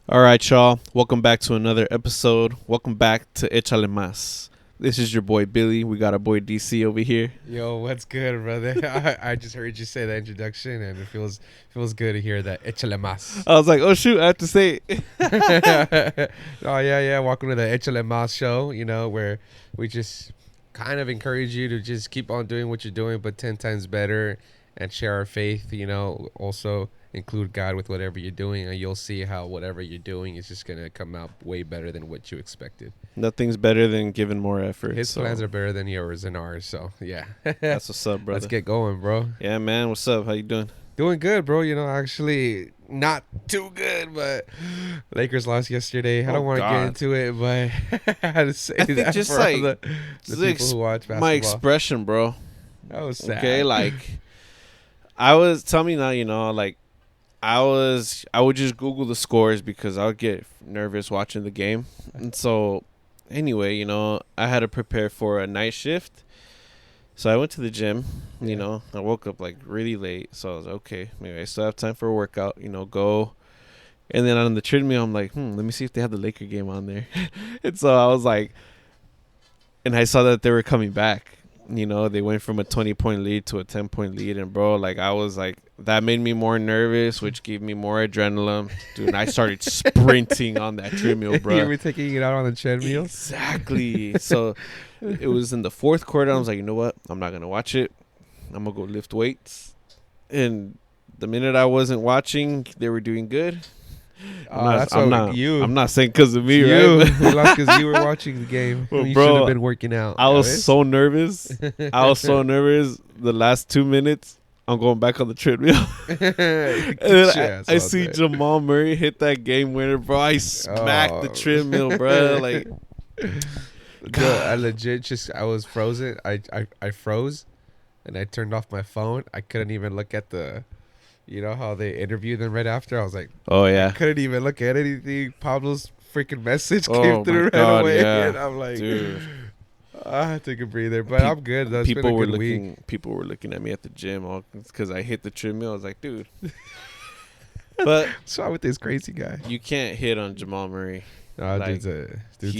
All right, y'all. Welcome back to another episode. Welcome back to Hechale más. This is your boy Billy. We got our boy DC over here. Yo, what's good, brother? I just heard you say that introduction, and it feels good to hear that. Échale más. I was like, oh shoot, I have to say it. Oh yeah. Welcome to the Échale más show. You know, where we just kind of encourage you to just keep on doing what you're doing, but 10 times better, and share our faith. You know, also include God with whatever you're doing, and you'll see how whatever you're doing is just gonna come out way better than what you expected. Nothing's better than giving more effort. His plans are better than yours and ours. So yeah, That's what's up, brother. let's get going, bro. Yeah, man. What's up? How you doing? Doing good, bro. You know, actually not too good, but Lakers lost yesterday. I don't want to get into it, but I had to say I think that just for like all the people who watch basketball. my expression, bro. That was sad. Okay, like tell me now, like I would just Google the scores because I would get nervous watching the game. And so anyway, I had to prepare for a night shift. So I went to the gym, I woke up like really late. So I was like, okay, maybe I still have time for a workout, go. And then on the treadmill, I'm like, let me see if they have the Laker game on there. And so I was like, and I saw that they were coming back. They went from a 20-point lead to a 10-point lead. And, bro, like, I was like, that made me more nervous, which gave me more adrenaline. Dude, and I started sprinting on that treadmill, bro. You were taking it out on the treadmill? Exactly. So it was in the fourth quarter. I was like, you know what? I'm not going to watch it. I'm going to go lift weights. And the minute I wasn't watching, they were doing good. I'm not saying because of me, right? You lost because you were watching the game. Well, you bro, should have been working out. I was so nervous. The last 2 minutes, I'm going back on the treadmill. And then I see Jamal Murray hit that game winner, bro. I smacked the treadmill, bro. Like, I legit I was frozen. I froze, and I turned off my phone. I couldn't even look at the. You know how they interviewed them right after? I was like, oh, yeah. I couldn't even look at anything. Pablo's freaking message came through right away. Yeah. And I'm like, dude, I had to take a breather. But I'm good. That's been a good week. People were looking at me at the gym because I hit the treadmill. I was like, dude. But what's wrong with this crazy guy? You can't hit on Jamal Murray. No, like, dude's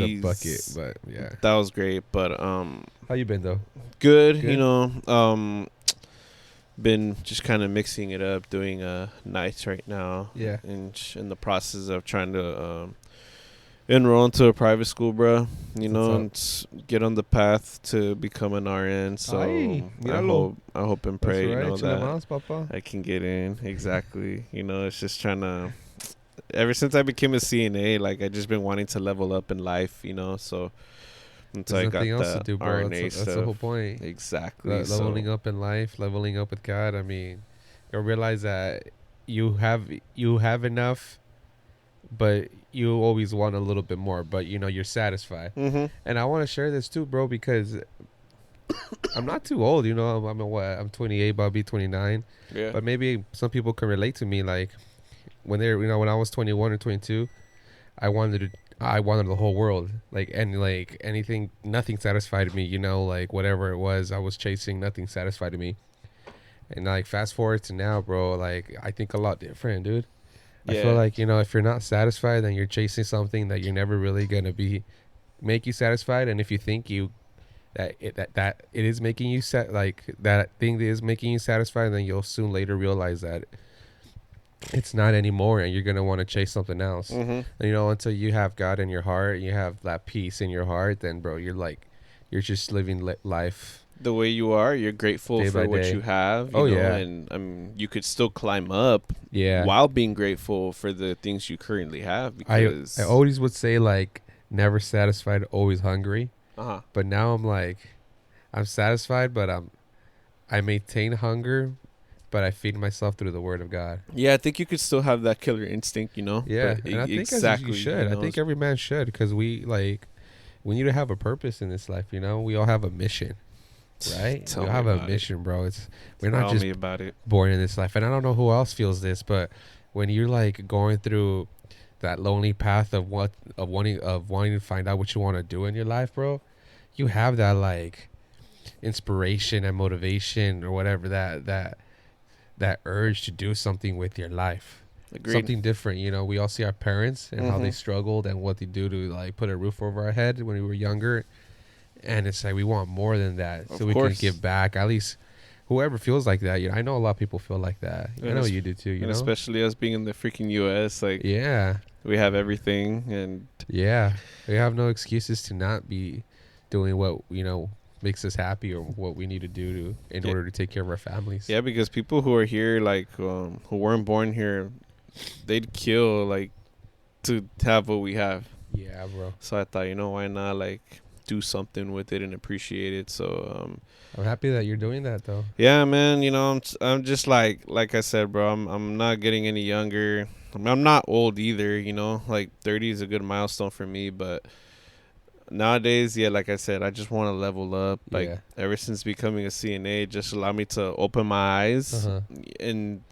a bucket. But, yeah. That was great. But how you been, though? Good. Been just kind of mixing it up, doing nights right now. Yeah. And in the process of trying to enroll into a private school, bro. And get on the path to become an RN. So I hope and pray, right. that I can get in. Exactly. It's just trying to. Ever since I became a CNA, like I just been wanting to level up in life, so. Until I got else to do, bro. RNA that's the whole point. Exactly. Leveling up in life, leveling up with God. I mean, you'll realize that you have enough, but you always want a little bit more. But you're satisfied. Mm-hmm. And I want to share this too, bro, because I'm not too old. I'm 28, but I'll be 29. Yeah. But maybe some people can relate to me. Like when when I was 21 or 22, I wanted the whole world, anything, nothing satisfied me, like whatever it was I was chasing, nothing satisfied me. And like fast forward to now, bro, like I think a lot different, dude. Yeah. I feel like, if you're not satisfied, then you're chasing something that you're never really going to make you satisfied. And if you think that it is making you that thing that is making you satisfied, then you'll soon later realize that it's not anymore, and you're going to want to chase something else. Mm-hmm. And, until you have God in your heart, you have that peace in your heart, then, bro, you're just living life the way you are. You're grateful for what you have. Yeah. And you could still climb up while being grateful for the things you currently have. Because I always would say, like, never satisfied, always hungry. Uh-huh. But now I'm like, I'm satisfied, but I maintain hunger, but I feed myself through the word of God. Yeah, I think you could still have that killer instinct, Yeah, and I think exactly, you should. I think every man should, because we need to have a purpose in this life. We all have a mission, right? We all have a mission, bro. We're not just born in this life, and I don't know who else feels this, but when you're like going through that lonely path of wanting to find out what you want to do in your life, bro, you have that like inspiration and motivation or whatever that urge to do something with your life. Agreed. something different. You know, we all see our parents and how they Mhm. struggled and what they do to like put a roof over our head when we were younger, and it's like we want more than that, so Of we can course. give back. At least whoever feels like that, you know, I know a lot of people feel like that. I And know es- you do too. You and know, especially us being in the freaking U.S., like yeah, we have everything, and yeah. We have no excuses to not be doing what makes us happy or what we need to do in yeah, order to take care of our families. yeah, because people who are here, like who weren't born here, they'd kill like to have what we have. Yeah, bro. So I thought, why not like do something with it and appreciate it. So I'm happy that you're doing that though. yeah, man, I'm just like I said, bro. I'm not getting any younger. I'm not old either. Like 30 is a good milestone for me, but nowadays, yeah, like I said, I just want to level up. Like Yeah. ever since becoming a CNA, it just allowed me to open my eyes Uh-huh. and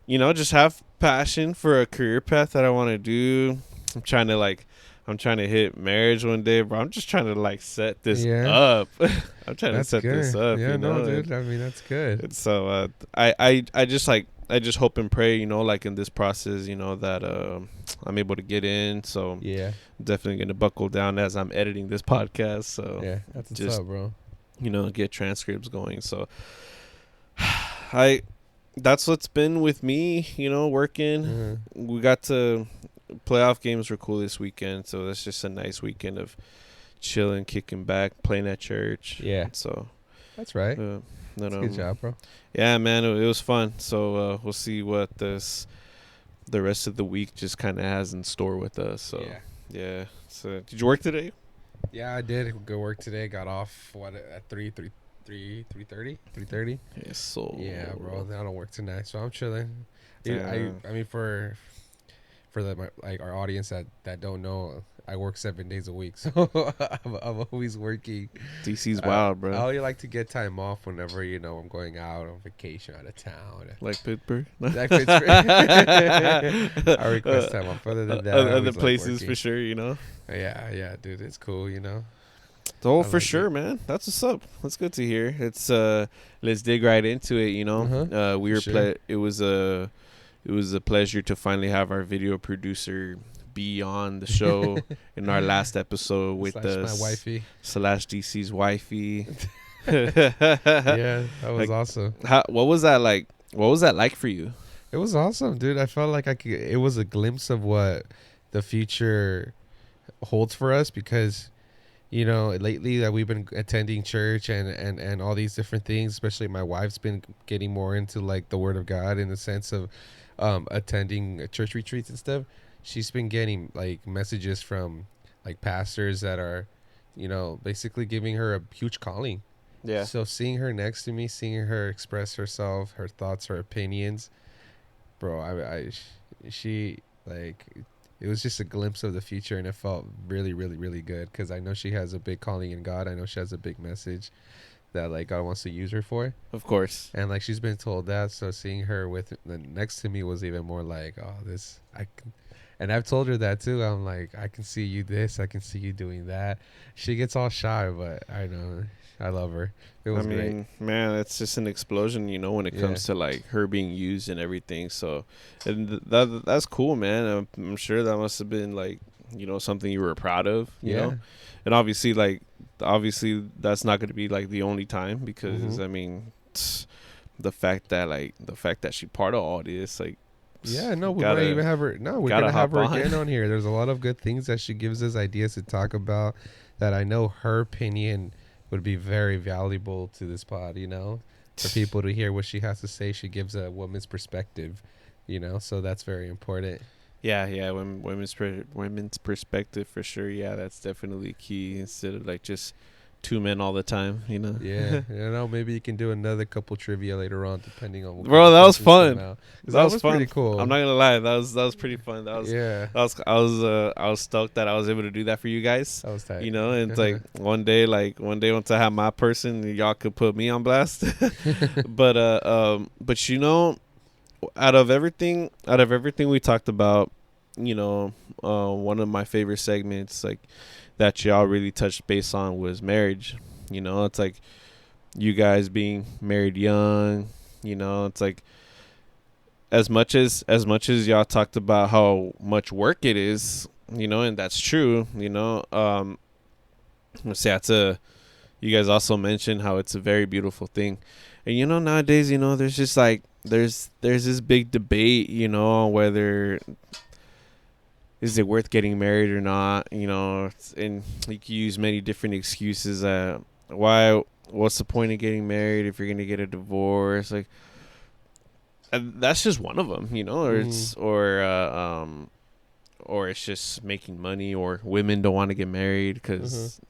just have passion for a career path that I want to do. I'm trying to hit marriage one day, bro. I'm just trying to like set this Yeah. up. I'm trying to That's set this good. up, Yeah, no, And, dude. I mean, that's good. and so I just hope and pray, like in this process, that I'm able to get in. So Yeah. definitely gonna buckle down as I'm editing this podcast. So Yeah. That's what's just up, bro. get transcripts going. So I that's what's been with me, working. Uh-huh. We got to playoff games were cool this weekend, so that's just a nice weekend of chilling, kicking back, playing at church. Yeah. So That's right. then, That's a good job, bro. yeah, man, it was fun. So we'll see what the rest of the week just kind of has in store with us. So yeah. So did you work today? Yeah, I did go work today. Got off at 3:30. Yes. So Yeah, bro. I don't work tonight, so I'm chilling. Dude, Damn. I mean for our audience that don't know, I work 7 days a week, so I'm always working. DC's wild, bro. I only like to get time off whenever I'm going out on vacation out of town. Like Pittsburgh. Like Pittsburgh. I request time off. Other than that, I other always like places working. for sure. Yeah, dude, it's cool. Oh, I for like sure, it. man. That's what's up. That's good to hear. It's let's dig right into it. We for were sure. it was a pleasure to finally have our video producer be on the show in our last episode with Slash us my wifey. slash DC's wifey. Yeah, that was Like, awesome. what was that like? What was that like for you? It was awesome, dude. I felt like it was a glimpse of what the future holds for us because, lately that we've been attending church and all these different things, especially my wife's been getting more into like the word of God in the sense of attending church retreats and stuff. She's been getting like messages from like pastors that are, basically giving her a huge calling. Yeah. So seeing her next to me, seeing her express herself, her thoughts, her opinions, bro, she like it was just a glimpse of the future, and it felt really, really, really good because I know she has a big calling in God. I know she has a big message that like God wants to use her for, Of course. and like she's been told that. So seeing her with next to me was even more like, oh, this I can. And I've told her that too. I'm like, I can see you this, I can see you doing that. She gets all shy, but I know I love her. It was great. Man, it's just an explosion, when it comes to like her being used and everything. So, and that's cool, man. I'm sure that must have been like, something you were proud of, Yeah. And obviously that's not going to be like the only time because Mhm. I mean, the fact that she part of all this, like, Yeah, no, we gotta- might even have her. No, we're gotta gonna have her hop on. again on here. There's a lot of good things that she gives us ideas to talk about. That I know her opinion would be very valuable to this pod. For people to hear what she has to say. She gives a woman's perspective. So that's very important. Yeah, women's perspective for sure. Yeah, that's definitely key instead of like just two men all the time, Yeah, maybe you can do another couple trivia later on, depending on. What Bro, kind of that was questions fun. come out. That was fun. pretty cool. I'm not gonna lie, that was pretty fun. Yeah, I was stoked that I was able to do that for you guys. that was tight. And it's like one day once I have my person, y'all could put me on blast. but out of everything we talked about, one of my favorite segments like that y'all really touched base on was marriage. It's like you guys being married young. It's like as much as y'all talked about how much work it is, and that's true. Let's say you guys also mentioned how it's a very beautiful thing, and nowadays, there's just like there's this big debate, on whether is it worth getting married or not, and you can use many different excuses. Why? What's the point of getting married if you're gonna get a divorce? Like, that's just one of them, or Mm. or it's just making money, or women don't want to get married Uh-huh. because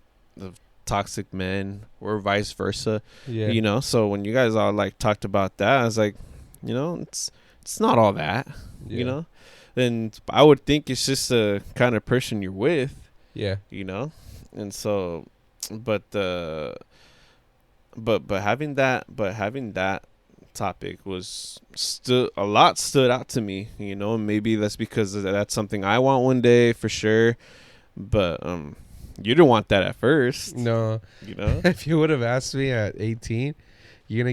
of toxic men, or vice versa. Yeah. So when you guys all like talked about that, I was like, it's not all that, you Yeah. know. And I would think it's just the kind of person you're with, Yeah. and so, but having that topic was still a lot stood out to me, maybe that's because that's something I want one day for sure, but you didn't want that at first, No. you know. If you would have asked me at 18, you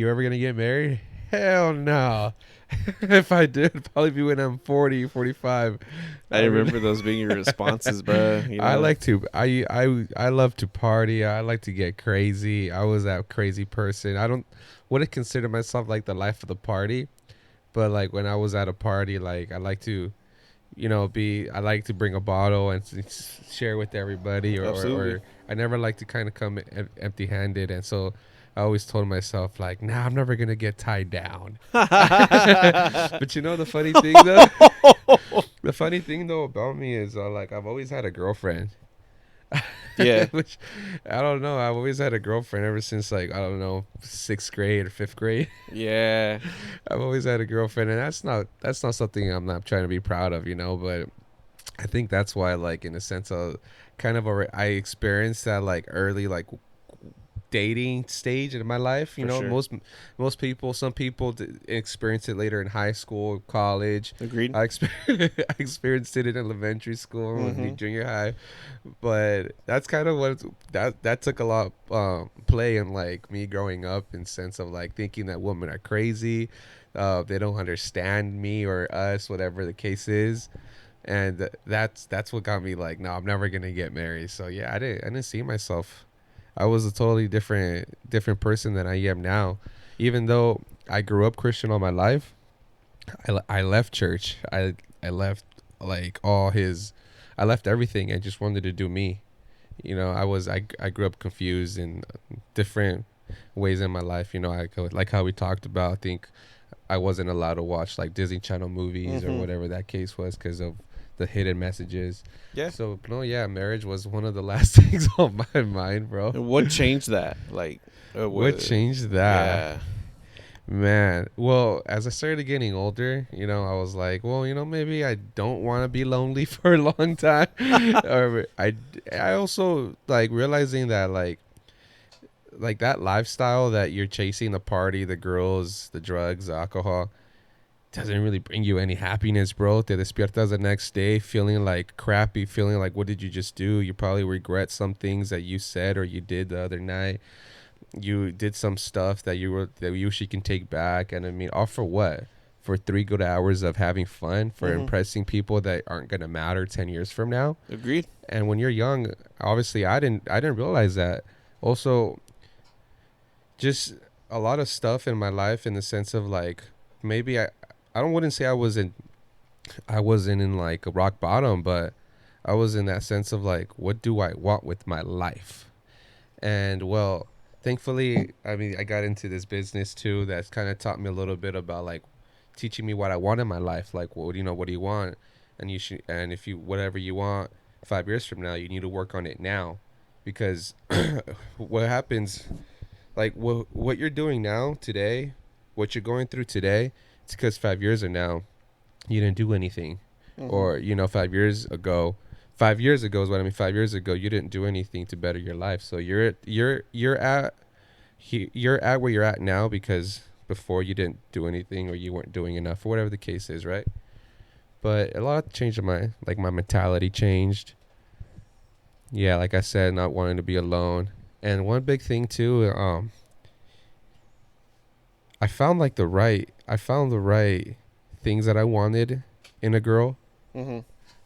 ever gonna get married? Hell no. If I did, probably be when I'm 40, 45. I I would. remember those being your responses, bro. I love to party. I like to get crazy. I was that crazy person. I don't wouldn't consider myself like the life of the party, but like when I was at a party, like I like to, I like to bring a bottle and share with everybody, Absolutely. or I never like to kind of come empty handed, and so I always told myself like, nah, I'm never gonna get tied down. But the funny thing though, the funny thing though about me is like I've always had a girlfriend. Yeah. Which I don't know. I've always had a girlfriend ever since like I don't know 6th grade or 5th grade. Yeah. I've always had a girlfriend, and that's not something I'm not trying to be proud of, But I think that's why, like in a sense, kind of I experienced that like early like dating stage in my life. For sure. Most people, some people experience it later in high school, college. Agreed. I experienced it in elementary school and Mm-hmm. junior high, but that's kind of that took a lot play in like me growing up in sense of like thinking that women are crazy, they don't understand me or us, whatever the case is. And that's what got me like, no, I'm never gonna get married. So yeah, I didn't see myself. I was a totally different person than I am now. Even though I grew up Christian all my life, I left church. I left like I left everything. I just wanted to do me. I grew up confused in different ways in my life. Like how we talked about. I think I wasn't allowed to watch like Disney Channel movies or Mm-hmm. whatever that case was because of the hidden messages. Yeah. So no, yeah, marriage was one of the last things on my mind, bro. And what changed that? Like, What changed that? yeah. Man, well, as I started getting older, I was like, well, maybe I don't want to be lonely for a long time. Or I also like realizing that like that lifestyle that you're chasing, the party, the girls, the drugs, the alcohol, doesn't really bring you any happiness, bro. Te despiertas the next day feeling like crappy, feeling like what did you just do? You probably regret some things that you said or you did the other night. You did some stuff that you wish you can take back, and I mean, all for what? For 3 good hours of having fun, for Mm-hmm. impressing people that aren't gonna matter 10 years from now. Agreed. And when you're young, obviously, I didn't realize that. Also, just a lot of stuff in my life in the sense of like maybe I don't wouldn't say I wasn't in like a rock bottom, but I was in that sense of like, what do I want with my life? And well, thankfully, I mean, I got into this business too that's kind of taught me a little bit about like teaching me what I want in my life. Like, what do you want? And you should, and if you, whatever you want 5 years from now, you need to work on it now. Because what happens, like what you're doing now today, what you're going through today, it's because 5 years from now, you didn't do anything. Mm-hmm. Or, 5 years ago is what I mean. 5 years ago, you didn't do anything to better your life. So you're at where you're at now because before you didn't do anything or you weren't doing enough or whatever the case is, right? But a lot changed in my mentality changed. Yeah, like I said, not wanting to be alone. And one big thing too, I found the right things that I wanted in a girl, Mm-hmm.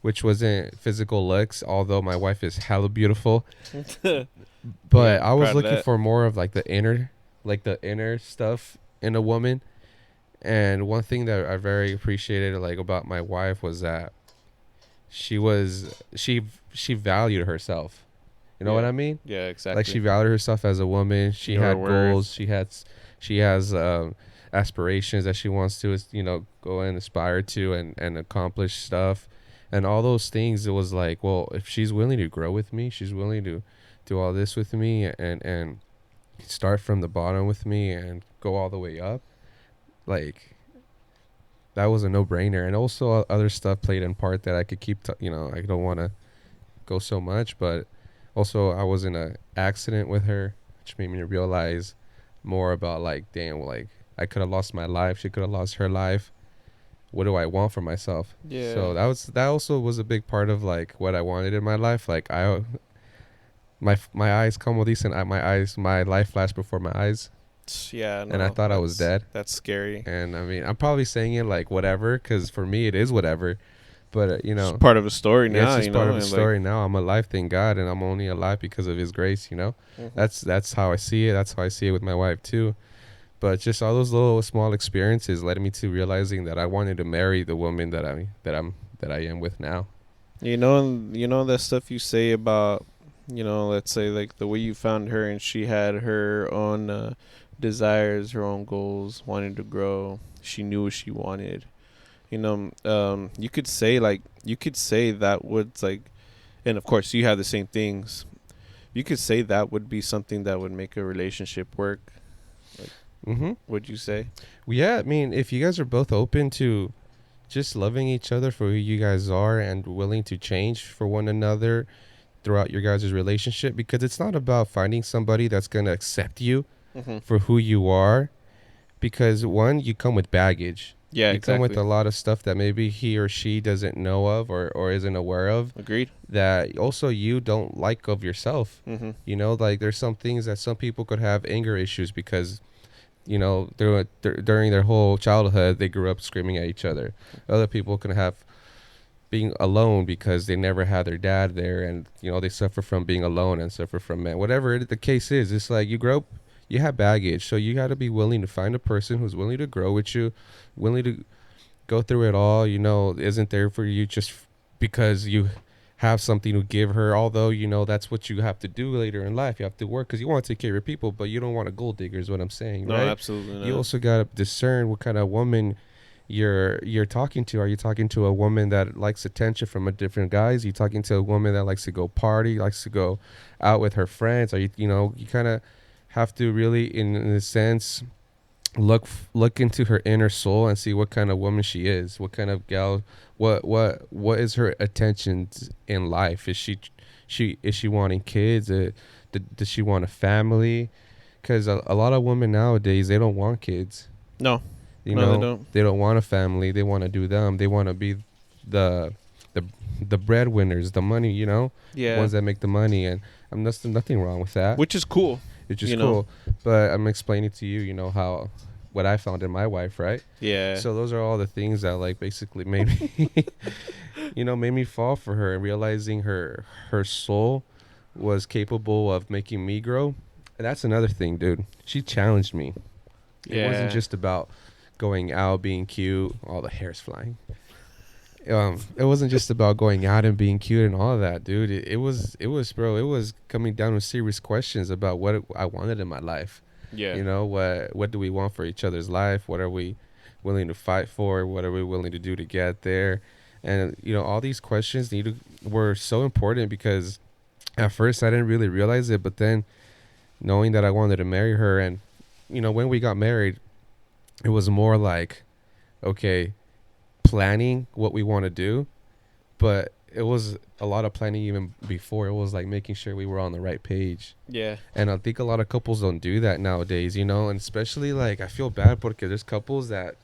which wasn't physical looks, although my wife is hella beautiful. Yeah, But I I'm was proud of looking that. for more of like the inner stuff in a woman. And one thing that I very appreciated like about my wife was that she valued herself. You know what Yeah. I mean? Yeah, Like she exactly. valued herself as a woman. She Your had goals. worth. She has aspirations that she wants to go and aspire to and accomplish stuff, and all those things. It was like, well, if she's willing to grow with me, she's willing to do all this with me, and start from the bottom with me and go all the way up. Like that was a no brainer, and also other stuff played in part that I could keep. I don't want to go so much, but also I was in a accident with her, which made me realize more about like, damn, like I could have lost my life, she could have lost her life. What do I want for myself? Yeah. So that also was a big part of like what I wanted in my life. Like my eyes come with these, and my life flashed before my eyes, Yeah, and I no, thought I was dead. that's scary. And I mean, I'm probably saying it like whatever, because for me it is whatever. But It's part of a story yeah, it's now, just part of a and like, story now. I'm alive, thank God, and I'm only alive because of His grace. mhm. That's how I see it. That's how I see it with my wife too. But just all those little small experiences led me to realizing that I wanted to marry the woman that I am with now. That stuff you say about, let's say like the way you found her and she had her own desires, her own goals, wanted to grow. She knew what she wanted. You could say that would like, and of course you have the same things. You could say that would be something that would make a relationship work. Like, Mm-hmm. would you say? Well, yeah, I mean, if you guys are both open to just loving each other for who you guys are and willing to change for one another throughout your guys' relationship, because it's not about finding somebody that's going to accept you Mm-hmm. for who you are, because one, you come with baggage. Yeah, You come with exactly. a lot of stuff that maybe he or she doesn't know of or isn't aware of, Agreed. that also you don't like of yourself. Mm-hmm. Like there's some things that some people could have anger issues because during their whole childhood they grew up screaming at each other. Other people can have being alone because they never had their dad there, and they suffer from being alone and suffer from man. Whatever the case is, it's like you grow up, you have baggage, so you got to be willing to find a person who's willing to grow with you, willing to go through it all. Isn't there for you just because you have something to give her. Although that's what you have to do later in life. You have to work because you want to take care of people, but you don't want a gold digger. Is what I'm saying, No, right? absolutely You not. also got to discern what kind of woman you're talking to. Are you talking to a woman that likes attention from a different guys? Are you talking to a woman that likes to go party, likes to go out with her friends? Are you kind of have to really, in a sense, look into her inner soul and see what kind of woman she is, what kind of gal, what is her intentions in life. Is she wanting kids? Does she want a family? Because a lot of women nowadays, they don't want kids. No, you no, they know don't. they don't want a family. They want to do them. They want to be the the the breadwinners, the money, Yeah, ones that make the money. And there's nothing wrong with that. which is cool. It's just You know. cool. But I'm explaining to you, how what I found in my wife, right? Yeah. So those are all the things that like basically made me made me fall for her, and realizing her soul was capable of making me grow. And that's another thing, dude. She challenged me. It wasn't Yeah. just about going out, being cute, all the hair's flying. It wasn't just about going out and being cute and all of that, dude. It was, bro. It was coming down to serious questions about what I wanted in my life. Yeah. What do we want for each other's life? What are we willing to fight for? What are we willing to do to get there? And all these questions were so important, because at first I didn't really realize it, but then knowing that I wanted to marry her, and when we got married, it was more like, okay, planning what we want to do, but it was a lot of planning even before. It was like making sure we were on the right page. Yeah. And I think a lot of couples don't do that nowadays, and especially like I feel bad because there's couples that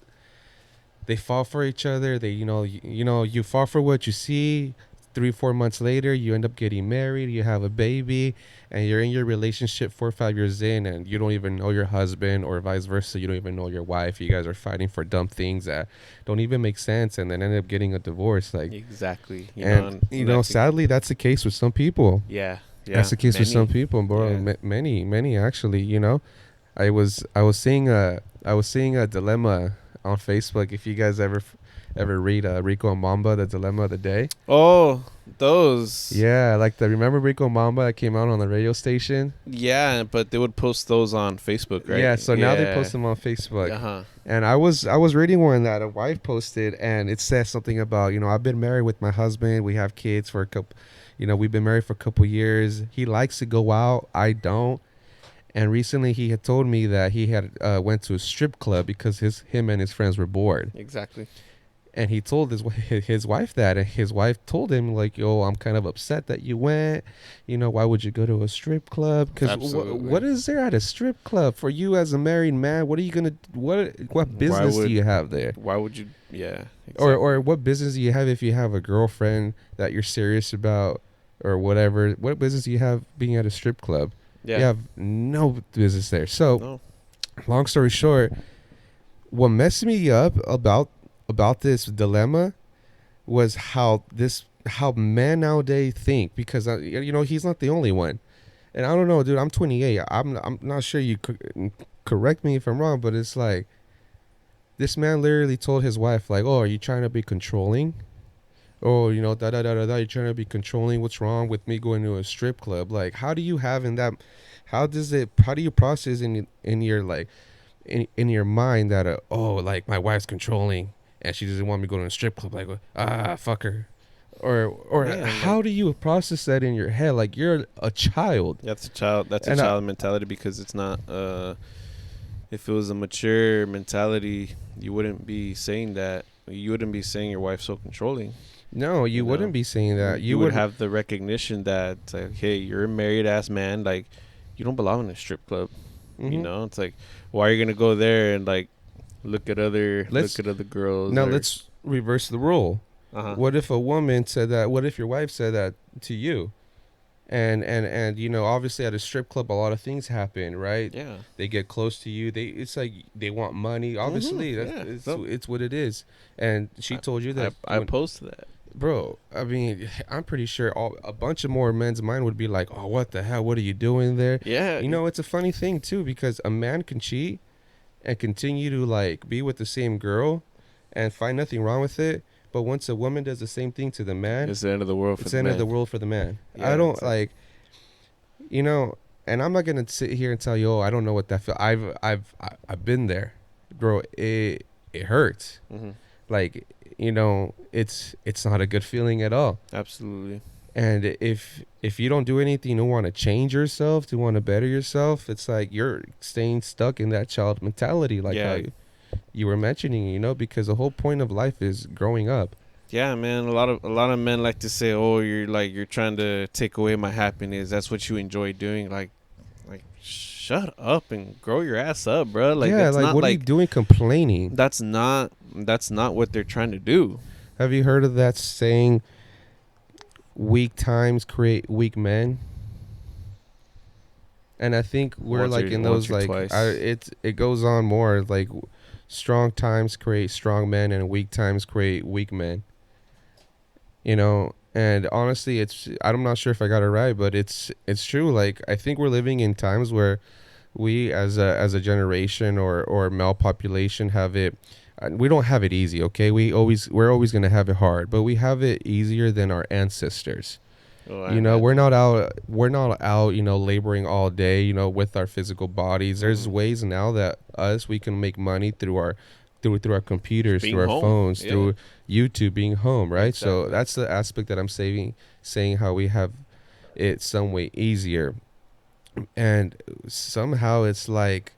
they fall for each other. They you fall for what you see. 3-4 months later, you end up getting married, you have a baby, and you're in your relationship 4 or 5 years in, and you don't even know your husband, or vice versa. You don't even know your wife. You guys are fighting for dumb things that don't even make sense, and then end up getting a divorce. Like, Exactly. and sadly, that's the case with some people. Yeah. That's Yeah. the case with some people, bro. Yeah. Many actually. I was seeing a dilemma on Facebook. If you guys ever read Rico and Mamba, the dilemma of the day. Oh, those. Yeah, like remember Rico and Mamba that came out on the radio station? Yeah, but they would post those on Facebook, right? Yeah, so now they post them on Facebook. Uh-huh. And I was reading one that a wife posted, and it says something about, I've been married with my husband. We have kids for a couple, we've been married for a couple years. He likes to go out. I don't. And recently he had told me that he had went to a strip club because him and his friends were bored. Exactly. And he told his wife that, and his wife told him, like, yo, I'm kind of upset that you went. Why would you go to a strip club? Because what is there at a strip club for you as a married man? What are you gonna what business do you have there? Why would you? Yeah. Exactly. Or what business do you have if you have a girlfriend that you're serious about or whatever? What business do you have being at a strip club? Yeah. You have no business there. So, No. long story short, what messed me up about this dilemma was how men nowadays think, because he's not the only one. And I don't know, dude, I'm 28. I'm not sure, you correct me if I'm wrong, but it's like this man literally told his wife, like, oh, are you trying to be controlling? Oh, you're trying to be controlling. What's wrong with me going to a strip club? Like, how do you how do you process in your, like, in your mind that like, my wife's controlling and she doesn't want me to go to a strip club, like, fuck her, or Man, how do you process that in your head? Like, you're a child. That's a child mentality, because it's not. If it was a mature mentality, you wouldn't be saying that. You wouldn't be saying your wife's so controlling. No, you wouldn't be saying that. You would have the recognition that, like, hey, you're a married ass man. Like, you don't belong in a strip club. Mm-hmm. It's like, why are you gonna go there and, like, look at other girls? Now let's reverse the role. Uh-huh. What if a woman said that? What if your wife said that to you? And obviously at a strip club, a lot of things happen, right? Yeah. They get close to you. It's like they want money. Obviously, it's what it is. And she told you that. I opposed to that. Bro, I mean, I'm pretty sure a bunch of more men's mind would be like, oh, what the hell? What are you doing there? Yeah. It's a funny thing, too, because a man can cheat and continue to, like, be with the same girl and find nothing wrong with it. But once a woman does the same thing to the man, it's the end of the world for the man. It's the end of the world for the man. Yeah, I don't, like, and I'm not going to sit here and tell you, oh, I don't know what that feels. I've been there. Bro, it hurts. Mm-hmm. Like, it's not a good feeling at all. Absolutely. And if you don't do anything to want to change yourself, to want to better yourself, it's like you're staying stuck in that child mentality, like how you were mentioning, because the whole point of life is growing up. Yeah, man. A lot of men like to say, "Oh, you're trying to take away my happiness. That's what you enjoy doing." Like, shut up and grow your ass up, bro. Like, yeah, like, what are you doing complaining? That's not what they're trying to do. Have you heard of that saying, weak times create weak men? And I think we're like in those, like, it goes on more, like, strong times create strong men and weak times create weak men. And honestly, I'm not sure if I got it right, but it's true. Like, I think we're living in times where we as a generation or male population have it. We don't have it easy, okay? We're always gonna have it hard, but we have it easier than our ancestors. We're not out, laboring all day, with our physical bodies. There's ways now that we can make money through our computers, through our phones, through YouTube, being home, right? Exactly. So that's the aspect that I'm saying how we have it some way easier. And somehow it's like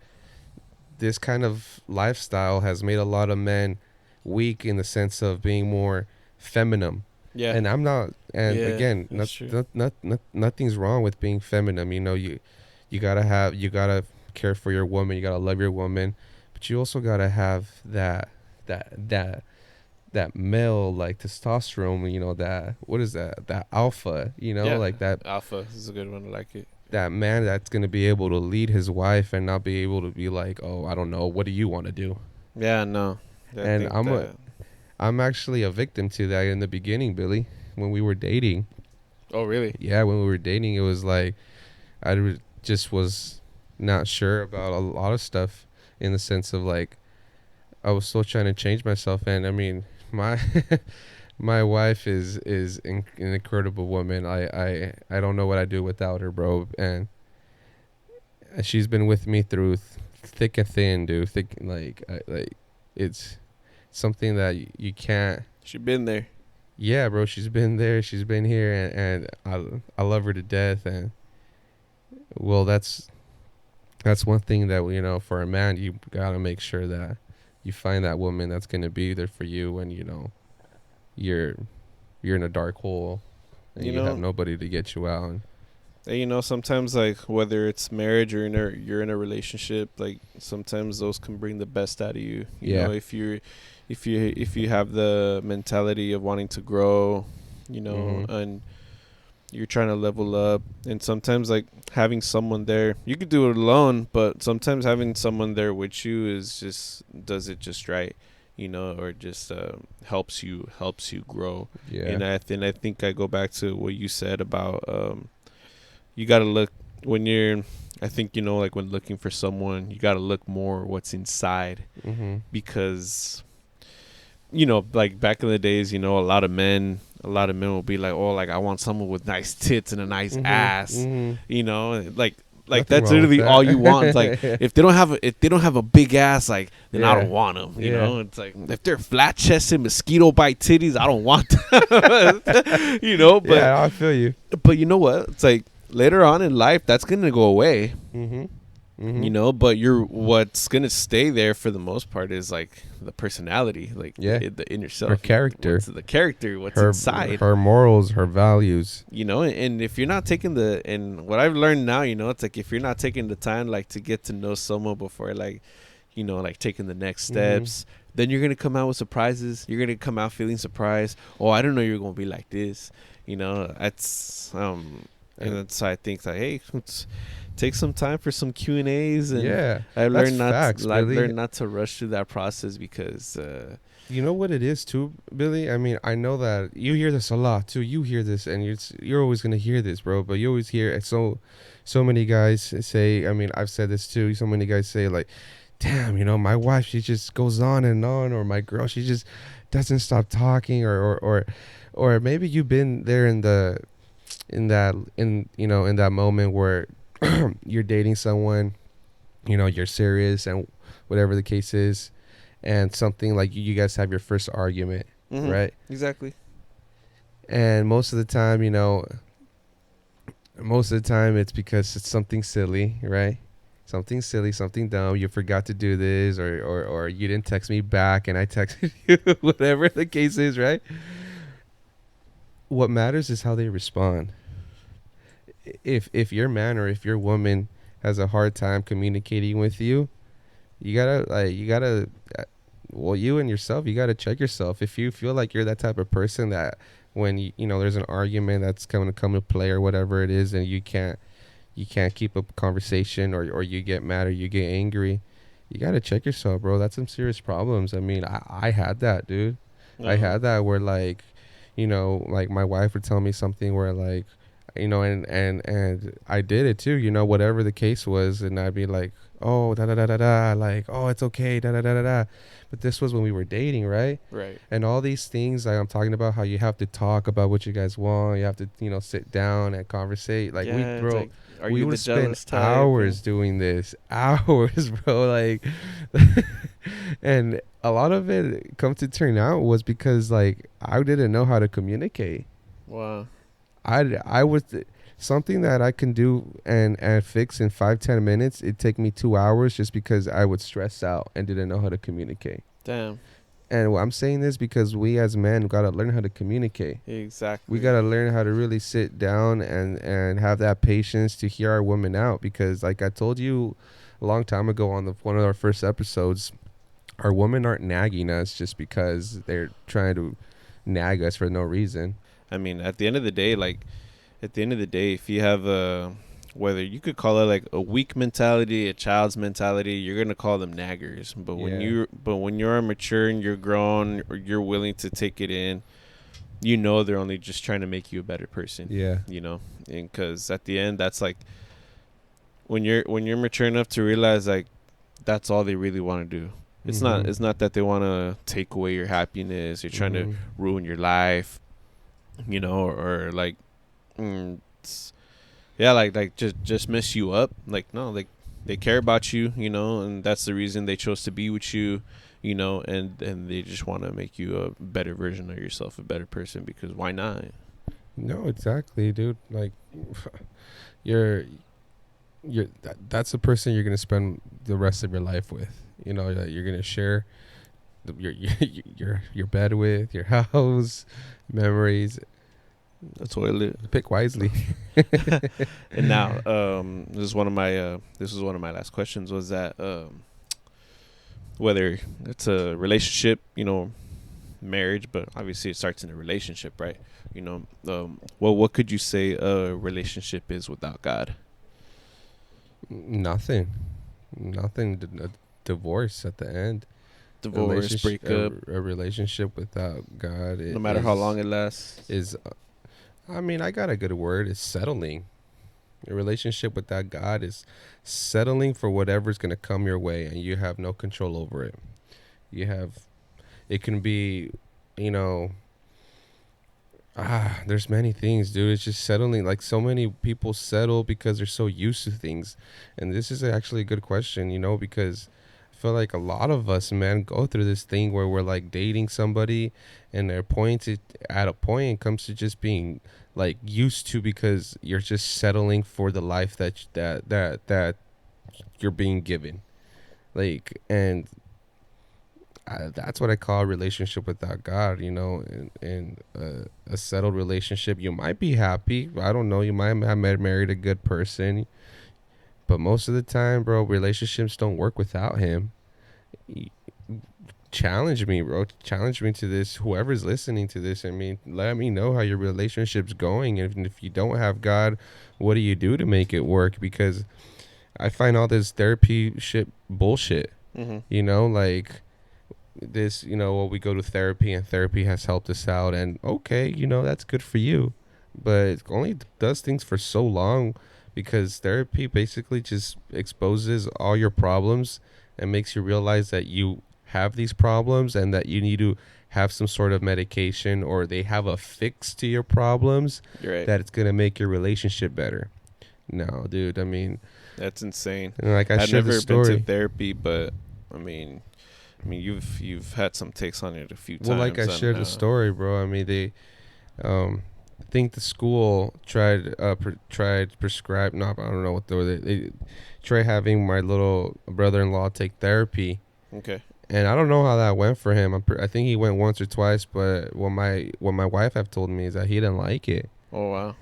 this kind of lifestyle has made a lot of men weak in the sense of being more feminine. Yeah. And I'm not, and again, nothing's wrong with being feminine. You gotta care for your woman, you gotta love your woman, but you also gotta have that that male like testosterone, that what is that alpha, Yeah, like that alpha is a good one. I like it. that man that's going to be able to lead his wife and not be able to be like, "Oh, I don't know, what do you want to do?" Yeah, no, I And think that. I'm actually a victim to that in the beginning, Billy, when we were dating. Oh, really? Yeah, when we were dating, it was like just was not sure about a lot of stuff, in the sense of like I was still trying to change myself. And I mean, my my wife is an incredible woman. I don't know what I'd do without her, bro. And she's been with me through thick and thin, dude. Thick, like it's something that you can't. She been there. Yeah, bro. She's been there. She's been here, and I love her to death. And well, that's one thing that for a man, you gotta make sure that you find that woman that's gonna be there for you when you're in a dark hole and You you have know, nobody to get you out. and sometimes like whether it's marriage or you're in a relationship, like sometimes those can bring the best out of you. You Yeah. know, if you have the mentality of wanting to grow, Mhm. and you're trying to level up, and sometimes like having someone there, you could do it alone, but sometimes having someone there with you is just does it just right, or just helps you grow. Yeah. And I think I go back to what you said about you got to look when you're I think like when looking for someone, you got to look more what's inside, Mhm. because like back in the days, a lot of men will be like, oh, like I want someone with nice tits and a nice Mhm. ass, Mhm. like Nothing that's wrong with literally all you want. It's like that. if they don't have a big ass, like then I Yeah. don't want them. Yeah. It's like if they're flat chested, mosquito bite titties, I don't want them. But Yeah, I feel you. you know what? It's like later on in life, that's gonna go away. Mhm. Mhm. But what's gonna stay there for the most part is like the personality, like Yeah. the inner self, Her character. what's the character, what's Her inside. her morals, her values. And if you're not taking and what I've learned now, it's like if you're not taking the time like to get to know someone before like like taking the next steps, then you're gonna come out with surprises. You're gonna come out feeling surprised. Oh, I don't know you're gonna be like this. That's and that's why I think like, hey, let's take some time for some Q&As, and Yeah. I've That's learned facts, Billy. not to rush through that process because You know what it is too, Billy? I mean, I know that you hear this a lot too. You hear this, and you're always gonna hear this, bro. But you always hear it. So many guys say. I mean, I've said this too. So many guys say like, "Damn, my wife, she just goes on and on," or "My girl, she just doesn't stop talking," or maybe you've been there in that moment where you're dating someone, you're serious, and whatever the case is, and something like you guys have your first argument, right? exactly. And most of the time it's because it's something silly, right? Something silly, something dumb. You forgot to do this, or you didn't text me back and I texted you, whatever the case is, right? What matters is how they respond. If your man or if your woman has a hard time communicating with you, you gotta well, you and yourself, you gotta check yourself. If you feel like you're that type of person that when there's an argument that's going to come to play or whatever it is, and you can't keep up conversation, or you get mad or you get angry, you gotta check yourself, bro. That's some serious problems. I mean, I had that, dude. I had that where like like my wife would tell me something where like and I did it too, whatever the case was, and I'd be like, oh, da da da da da, like, oh, it's okay, da da da da da. But this was when we were dating, right? Right. And all these things, like I'm talking about, how you have to talk about what you guys want, you have to sit down and conversate. Like Yeah, it's like, are we you the would spend jealous type? hours doing this, hours, bro. Like, and a lot of it come to turn out was because like I didn't know how to communicate. Wow. I was something that I can do and fix in 5-10 minutes. It'd take me 2 hours just because I would stress out and didn't know how to communicate. Damn. And I'm saying this because we as men gotta learn how to communicate. Exactly. We gotta learn how to really sit down and have that patience to hear our women out, because like I told you a long time ago on one of our first episodes, our women aren't nagging us just because they're trying to nag us for no reason. I mean, at the end of the day, like at the end of the day, if you have a whether you could call it like a weak mentality, a child's mentality, you're gonna call them naggers. But Yeah. when you're mature and you're grown, or you're willing to take it in, you know they're only just trying to make you a better person. Yeah. You know, and because at the end, that's like when you're mature enough to realize like that's all they really want to do. It's not that they want to take away your happiness. You're trying to ruin your life, you know, or like, yeah, like just mess you up. Like no, like they care about you, you know, and that's the reason they chose to be with you, you know, and they just want to make you a better version of yourself, a better person. Because why not? No, exactly, dude. Like, you're that's the person you're gonna spend the rest of your life with. You know, that you're gonna share your bed with, your house, memories. The toilet. Pick wisely. And now, this is one of my last questions. Was that whether it's a relationship, you know, marriage, but obviously it starts in a relationship, right? You know, well, what could you say a relationship is without God? Nothing. A divorce at the end. Divorce, breakup. A relationship without God. No matter how long it lasts. I mean, I got a good word. It's settling. A relationship without God is settling for whatever's going to come your way, and you have no control over it. It can be, you know, there's many things, dude. It's just settling. Like, so many people settle because they're so used to things. And this is actually a good question, you know, because I feel like a lot of us, man, go through this thing where we're like dating somebody, and at a point it comes to just being like used to, because you're just settling for the life that you're being given. Like, and that's what I call a relationship without God, you know. And a settled relationship, you might be happy. I don't know. You might have married a good person, but most of the time, bro, relationships don't work without Him. Challenge me, bro. Challenge me to this. Whoever's listening to this, I mean, let me know how your relationship's going. And if you don't have God, what do you do to make it work? Because I find all this therapy shit bullshit. Mm-hmm. You know, like this, you know, well, we go to therapy and therapy has helped us out, and okay, you know, that's good for you, but it only does things for so long, because therapy basically just exposes all your problems and makes you realize that you have these problems and that you need to have some sort of medication, or they have a fix to your problems. You're right. That it's going to make your relationship better. No, dude, I mean, that's insane. Like, I've never been to therapy, but I mean you've had some takes on it a few times. Well, like I shared the story, bro. I mean, they I think the school tried prescribe. No, I don't know what they try having my little brother-in-law take therapy. Okay. And I don't know how that went for him. I think he went once or twice, but what my wife have told me is that he didn't like it. Oh wow.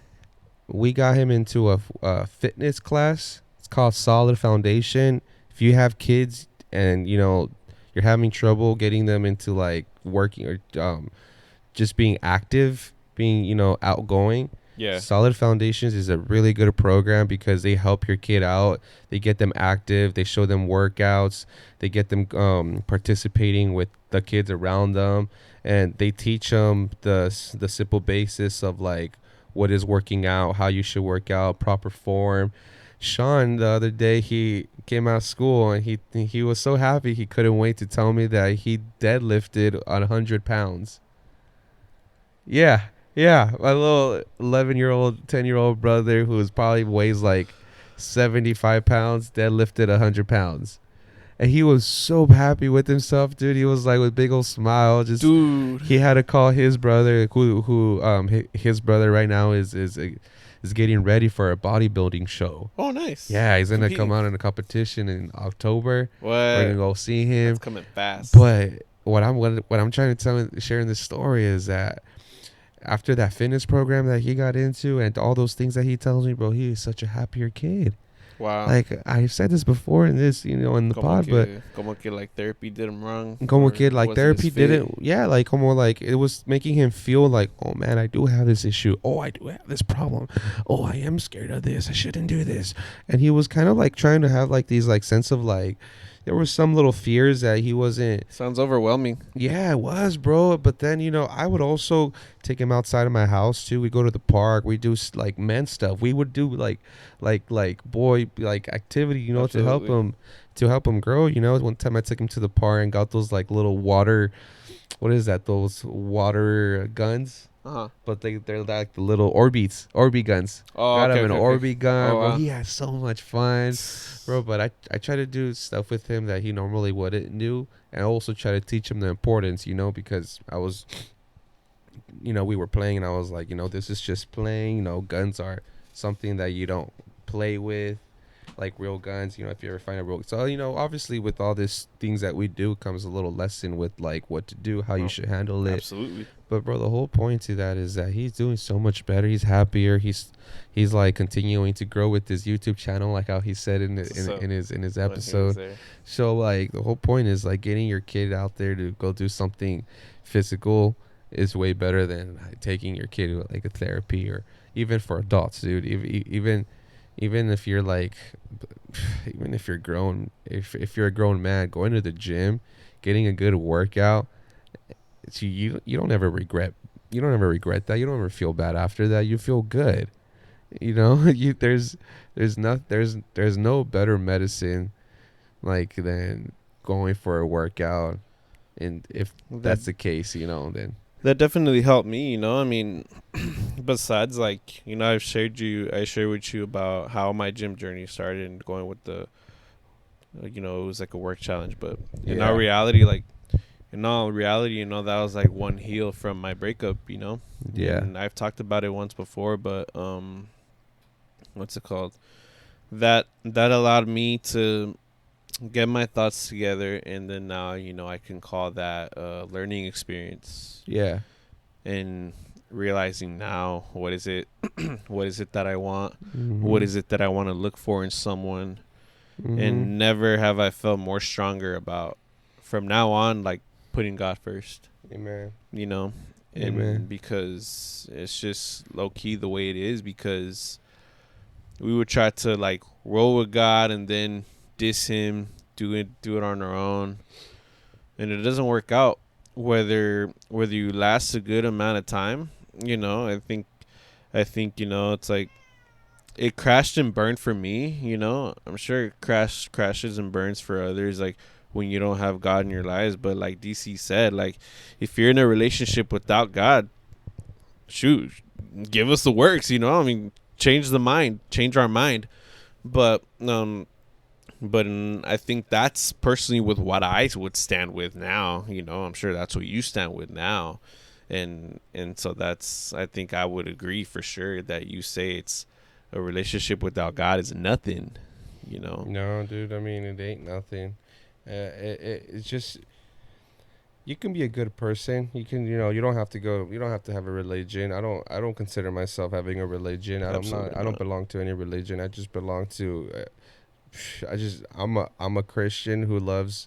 We got him into a fitness class. It's called Solid Foundation. If you have kids and you know you're having trouble getting them into like working or just being active, being, you know, outgoing. Yeah. Solid Foundations is a really good program because they help your kid out. They get them active. They show them workouts. They get them participating with the kids around them, and they teach them the simple basis of like what is working out, how you should work out, proper form. Sean, the other day, he came out of school and he was so happy. He couldn't wait to tell me that he deadlifted 100 pounds. Yeah, my little 11-year-old, 10-year-old brother who probably weighs like 75 pounds deadlifted 100 pounds. And he was so happy with himself, dude. He was like with big old smile. Just, dude. He had to call his brother, his brother right now is getting ready for a bodybuilding show. Oh, nice. Yeah, he's gonna come out in a competition in October. What? We're gonna go see him. That's coming fast. But what I'm trying to sharing this story is that after that fitness program that he got into and all those things that he tells me, bro, he is such a happier kid. Wow. Like I've said this before in this, in the pod, but Como que like therapy did him wrong, como or kid, it like wasn't his therapy fit. didn't, yeah, like como like it was making him feel like, oh man, I do have this issue. Oh, I do have this problem. Oh, I am scared of this. I shouldn't do this. And he was kind of like trying to have like these like sense of like, there was some little fears that he wasn't. Sounds overwhelming. Yeah, it was, bro. But then, I would also take him outside of my house too. We go to the park. We do like men stuff. We would do like boy like activity, Absolutely. to help him grow. One time I took him to the park and got those like little water. What is that? Those water guns. Uh huh. But they're like the little Orbi guns. Oh, Got okay, him an okay, okay. Orbi gun, Oh bro. wow. He had so much fun, bro. But I try to do stuff with him that he normally wouldn't do, and I also try to teach him the importance, because I was, we were playing, and I was like, this is just playing. Guns are something that you don't play with, like real guns. If you ever find a real, so obviously with all these things that we do comes a little lesson with like what to do, how you Oh, should handle it. absolutely. But bro, the whole point to that is that he's doing so much better. He's happier. He's like continuing to grow with his YouTube channel, like how he said in his When he was episode. there. So like the whole point is like getting your kid out there to go do something physical is way better than like, taking your kid to like a therapy, or even for adults, dude. Even if you're like, even if you're grown, if you're a grown man, going to the gym, getting a good workout. So you don't ever regret, that. You don't ever feel bad after that. You feel good. There's no better medicine like than going for a workout. And if That that's the case, then that definitely helped me. I mean, besides like I shared with you about how my gym journey started and going with the, it was like a work challenge, but yeah, in all reality, that was like one heel from my breakup. yeah, And I've talked about it once before, but what's it called? That allowed me to get my thoughts together, and then now I can call that a learning experience, yeah, and realizing now what is it, what is it that I want, what mhm, is it that I want to look for in someone, mhm, and never have I felt more stronger about from now on like putting God first, amen, you know, amen, and because it's just low key the way it is, because we would try to like roll with God and then diss him, do it on our own, and it doesn't work out. Whether you last a good amount of time, I think it's like it crashed and burned for me. I'm sure it crashes and burns for others. Like when you don't have God in your lives, but like DC said, like if you're in a relationship without God, shoot, give us the works. I mean, change our mind. But I think that's personally with what I would stand with now. I'm sure that's what you stand with now, and so that's, I think I would agree for sure that you say it's a relationship without God is nothing. You know. no, dude. I mean, it ain't nothing. It's just, you can be a good person. You can, you don't have to go. You don't have to have a religion. I don't consider myself having a religion. Absolutely I don't not. belong to any religion. I just belong to. I'm a Christian who loves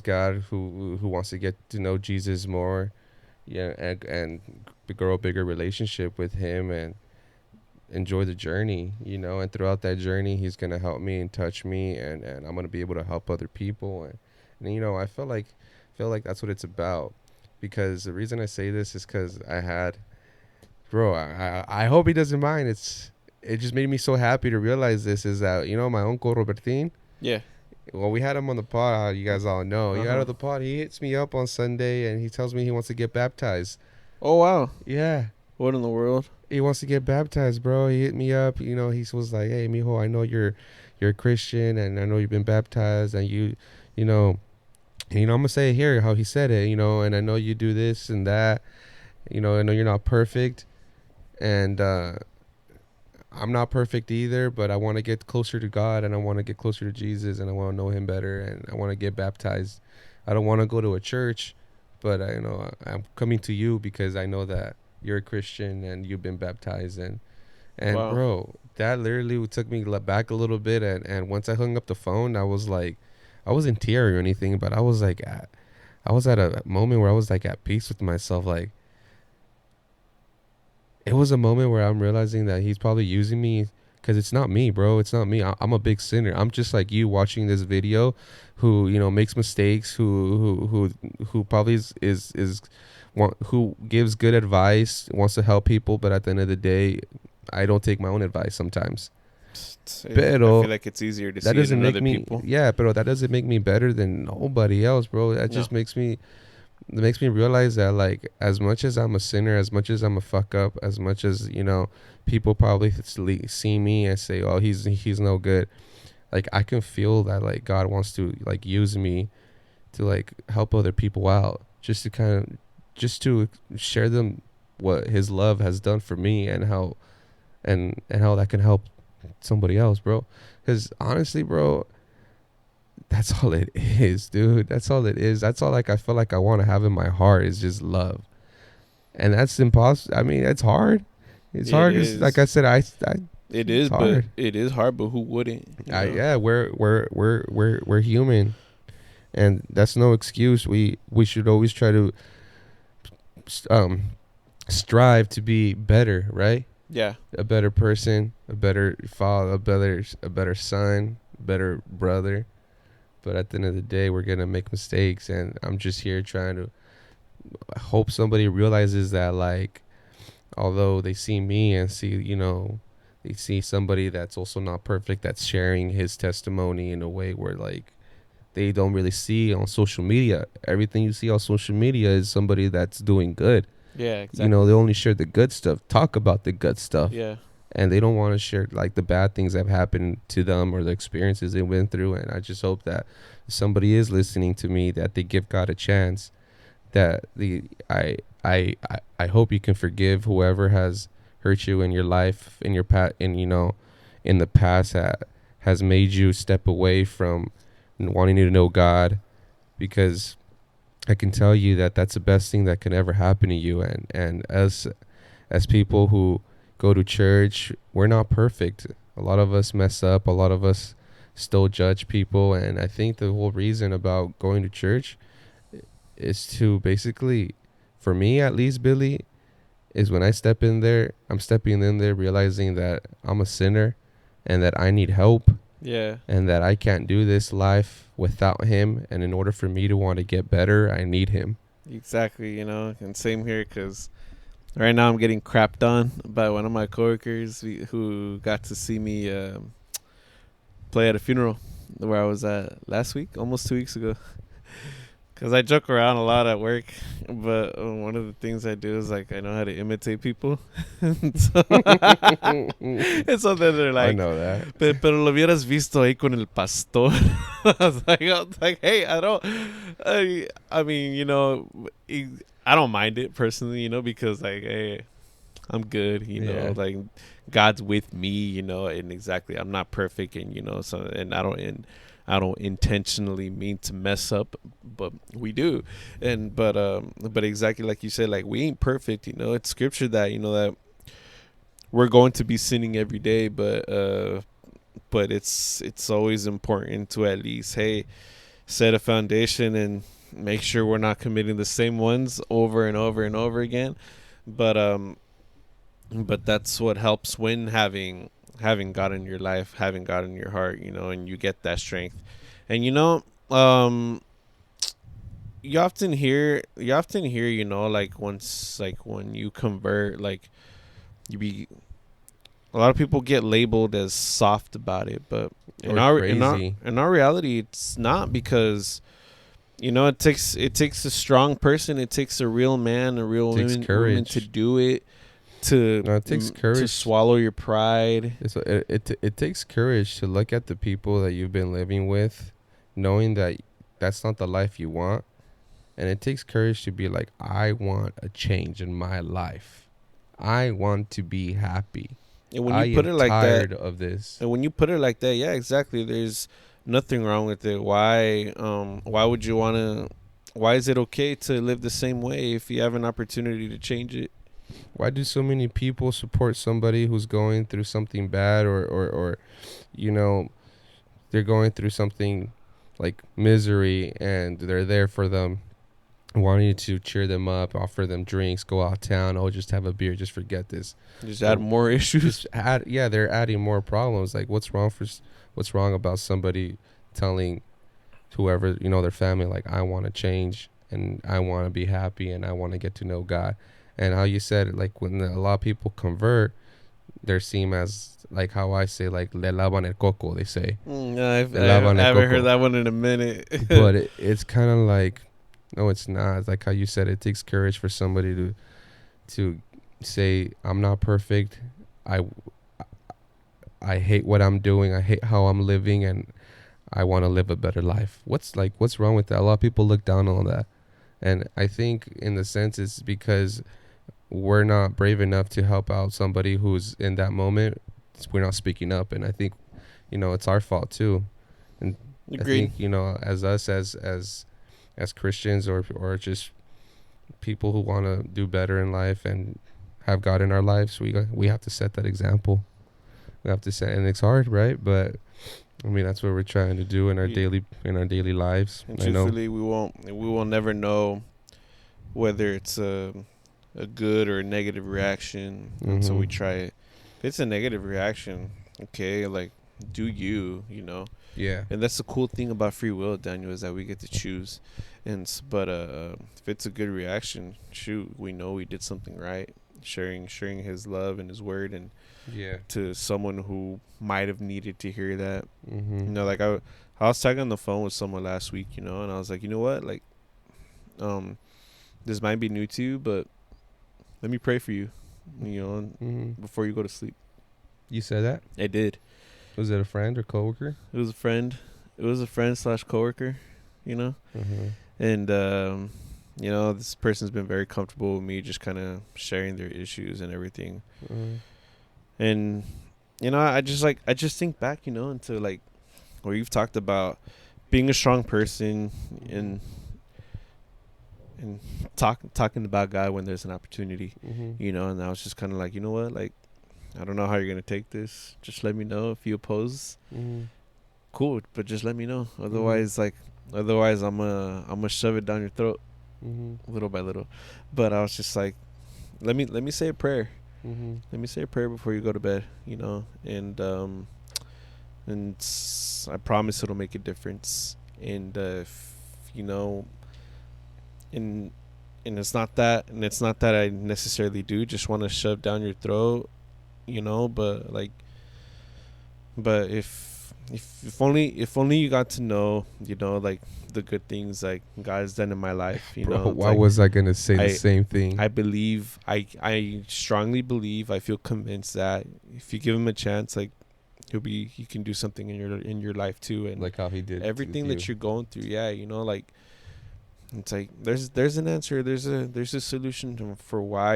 God, who wants to get to know Jesus more, yeah, and grow a bigger relationship with Him and enjoy the journey, and throughout that journey He's gonna help me and touch me, and I'm gonna be able to help other people, and I feel like that's what it's about, because the reason I say this is because I had, bro, I hope he doesn't mind. It just made me so happy to realize this, is that my uncle Robertin. Yeah. Well, we had him on the pod. How you guys all know. Uh You out huh. of the pod. He hits me up on Sunday and he tells me he wants to get baptized. Oh wow. Yeah, What in the world? he wants to get baptized, bro. He hit me up. He was like, "Hey, mijo, I know you're a Christian, and I know you've been baptized, and you know, I'm gonna say it here how he said it, and I know you do this and that. I know you're not perfect, and I'm not perfect either, but I want to get closer to God, and I want to get closer to Jesus, and I want to know Him better, and I want to get baptized. I don't want to go to a church, but I'm coming to you because I know that you're a Christian and you've been baptized, and And Wow. bro, that literally took me back a little bit. And once I hung up the phone, I was like, I wasn't teary or anything, but I was at a moment where I was like at peace with myself. Like it was a moment where I'm realizing that he's probably using me because it's not me, bro. It's not me. I'm a big sinner. I'm just like you watching this video, who makes mistakes, who probably is who gives good advice, wants to help people, but at the end of the day, I don't take my own advice sometimes. I feel Pero like it's easier to that see it doesn't in make other me, people. yeah, pero that doesn't make me better than nobody else, bro. That No. just makes me realize that, like, as much as I'm a sinner, as much as I'm a fuck up, as much as people probably see me and say, oh, he's no good. Like, I can feel that, like, God wants to, like, use me to, like, help other people out, just to kind of just to share them what his love has done for me, and how and how that can help somebody else, bro. Because honestly, bro, that's all it is, dude. That's all it is. That's all, like, I feel like I want to have in my heart is just love. And that's impossible. I mean, it's hard. It's It hard. Cause, like I is. said, It it's is, but hard. it is hard. But who wouldn't? You know. Yeah, we're human, and that's no excuse. We should always try to um strive to be better, right? Yeah. A better person, a better father, a better son, a better brother. But at the end of the day, we're gonna make mistakes, and I'm just here trying to hope somebody realizes that, like, although they see me and see, they see somebody that's also not perfect, that's sharing his testimony in a way where, like, they don't really see on social media. Everything you see on social media is somebody that's doing good. Yeah. Exactly. They only share the good stuff, talk about the good stuff, Yeah. and they don't want to share, like, the bad things that have happened to them or the experiences they went through. And I just hope that if somebody is listening to me, that they give God a chance, that I hope you can forgive whoever has hurt you in your life, in your in the past, that has made you step away from wanting to know God, because I can tell you that that's the best thing that can ever happen to you. And as people who go to church, we're not perfect. A lot of us mess up. A lot of us still judge people. And I think the whole reason about going to church is to basically, for me at least, Billy, is when I step in there, I'm stepping in there realizing that I'm a sinner and that I need help, Yeah. and that I can't do this life without him. And in order for me to want to get better, I need him. Exactly. You know, and same here, because right now I'm getting crapped on by one of my coworkers who got to see me play at a funeral where I was at last week, almost 2 weeks ago. Because I joke around a lot at work, but one of the things I do is, like, I know how to imitate people. and, so and so then they're I like, know that. Pero lo hubieras visto ahí con el pastor. I was like, hey, I mean, I don't mind it personally, because, like, hey, I'm good, Yeah. like, God's with me, and exactly, I'm not perfect, and, so, and I don't intentionally mean to mess up, but we do. But exactly like you said, like, we ain't perfect, it's scripture that, that we're going to be sinning every day, but it's always important to at least, hey, set a foundation and make sure we're not committing the same ones over and over and over again. But that's what helps when having God in your life, having God in your heart, and you get that strength. And um you often hear, like, once, like, when you convert, like, you be a lot of people get labeled as soft about it, but in Or our in our crazy. in our reality, it's not, because it takes a strong person, it takes a real man, a real Takes woman to courage. do it, to No, it takes to courage. swallow your pride. It takes courage to look at the people that you've been living with, knowing that that's not the life you want. And it takes courage to be like, I want a change in my life. I want to be happy. And when I you put am it like that, tired of this. and when you put it like that, yeah, exactly. There's nothing wrong with it. Why would you want to? Why is it okay to live the same way if you have an opportunity to change it? why do so many people support somebody who's going through something bad, or you know, they're going through something like misery, and they're there for them, wanting to cheer them up, offer them drinks, go out of town, oh, just have a beer, just forget this. Just add But more issues. just add, yeah, they're adding more problems. Like, what's wrong about somebody telling whoever, their family, like, I want to change and I want to be happy and I want to get to know God. And how you said it, like, when a lot of people convert, they're seen as, like how I say, like, le lavan el coco, they say. I Le lavan el haven't heard coco. that one in a minute. But it's kind of like, no, it's not. It's like how you said, it takes courage for somebody to say, I'm not perfect. I I hate what I'm doing. I hate how I'm living, and I want to live a better life. What's wrong with that? A lot of people look down on that. And I think in the sense it's because we're not brave enough to help out somebody who's in that moment. We're not speaking up, and I think, it's our fault too. And Agreed. I think, as us as Christians, or just people who want to do better in life and have God in our lives, we have to set that example. We have to set, and it's hard, right? But I mean, that's what we're trying to do in our daily lives. And I know. truthfully, we will never know whether it's a good or a negative reaction until we try it. If it's a negative reaction, okay, like, do you. Yeah. And that's the cool thing about free will, Daniel, is that we get to choose. But if it's a good reaction, shoot, we know we did something right. Sharing His love and His word, and Yeah. to someone who might have needed to hear that. Like I was talking on the phone with someone last week, and I was like, you know what, like, this might be new to you, but let me pray for you, before you go to sleep. You said that? I did. Was it a friend or coworker? It was a friend. It was a friend / coworker, and this person's been very comfortable with me just kind of sharing their issues and everything. And I just think back, into like where you've talked about being a strong person and talking about God when there's an opportunity, and I was just kind of like, you know what, like, I don't know how you're gonna take this. Just let me know if you oppose. Cool, but just let me know. Otherwise, I'm gonna shove it down your throat, little by little. But I was just like, let me say a prayer. Let me say a prayer before you go to bed, and I promise it'll make a difference. And if, and it's not that I necessarily do just want to shove down your throat, but if only you got to know, like, the good things like God has done in my life, Bro, why like, was I gonna say the same thing? I believe, I strongly believe, I feel convinced that if you give him a chance, like, he can do something in your life too, and like how he did everything that you're going through. Yeah, like, it's like there's an answer, there's a solution for why